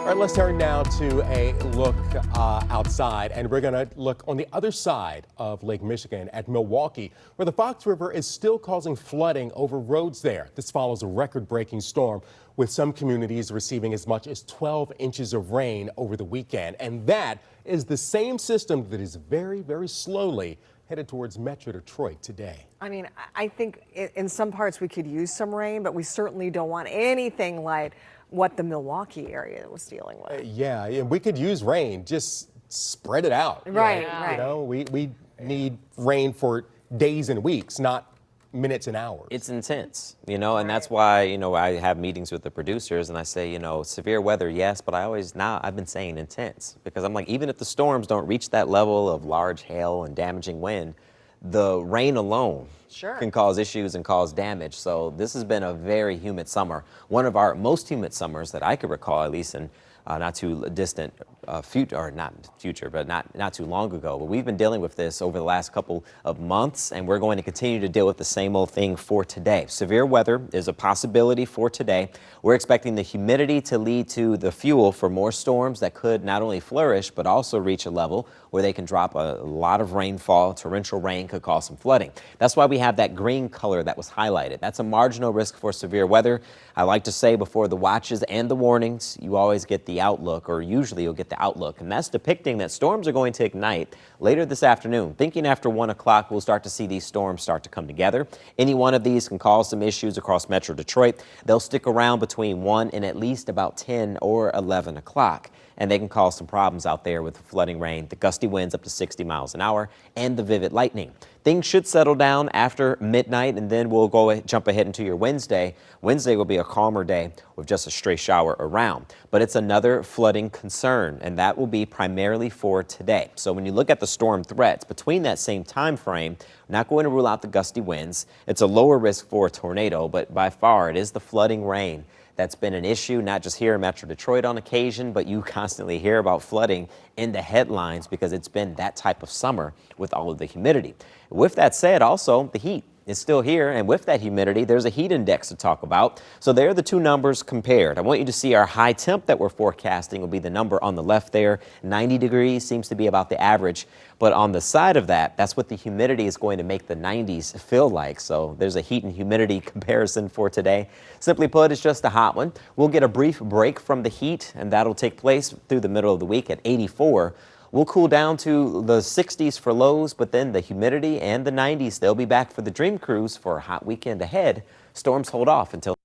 All right, let's turn now to a look outside, and we're going to look on the other side of Lake Michigan at Milwaukee, where the Fox River is still causing flooding over roads there. This follows a record-breaking storm, with some communities receiving as much as 12 inches of rain over the weekend. And that is the same system that is very, very slowly headed towards Metro Detroit today. I mean, I think in some parts we could use some rain, but we certainly don't want anything like what the Milwaukee area was dealing with. Yeah, and we could use rain, just spread it out. Right, right. right. You know, we need rain for days and weeks, not minutes and hours. It's intense, you know, and that's why, you know, I have meetings with the producers and I say, you know, severe weather, yes, but I've been saying intense, because I'm like, even if the storms don't reach that level of large hail and damaging wind, the rain alone can cause issues and cause damage. So this has been a very humid summer, one of our most humid summers that I could recall, at least in not too distant future, or not future, but not too long ago. But we've been dealing with this over the last couple of months, and we're going to continue to deal with the same old thing for today. Severe weather is a possibility for today. We're expecting the humidity to lead to the fuel for more storms that could not only flourish, but also reach a level where they can drop a lot of rainfall. Torrential rain could cause some flooding. That's why we have that green color that was highlighted. That's a marginal risk for severe weather. I like to say before the watches and the warnings, you always get the outlook, or usually you'll get the outlook, and that's depicting that storms are going to ignite later this afternoon. Thinking after 1 o'clock, we'll start to see these storms start to come together. Any one of these can cause some issues across Metro Detroit. They'll stick around between 1 and at least about 10 or 11 o'clock. And they can cause some problems out there with the flooding rain, the gusty winds up to 60 miles an hour, and the vivid lightning. Things should settle down after midnight, and then we'll jump ahead into your Wednesday. Wednesday will be a calmer day with just a stray shower around. But it's another flooding concern, and that will be primarily for today. So when you look at the storm threats between that same time frame, we're not going to rule out the gusty winds. It's a lower risk for a tornado, but by far it is the flooding rain that's been an issue, not just here in Metro Detroit on occasion, but you constantly hear about flooding in the headlines because it's been that type of summer with all of the humidity. With that said, also the heat is still here, and with that humidity, there's a heat index to talk about. So there are the two numbers compared. I want you to see our high temp that we're forecasting will be the number on the left there. 90 degrees seems to be about the average, but on the side of that, that's what the humidity is going to make the 90s feel like. So there's a heat and humidity comparison for today. Simply put, it's just a hot one. We'll get a brief break from the heat, and that'll take place through the middle of the week at 84. We'll cool down to the 60s for lows, but then the humidity and the 90s, they'll be back for the Dream Cruise for a hot weekend ahead. Storms hold off until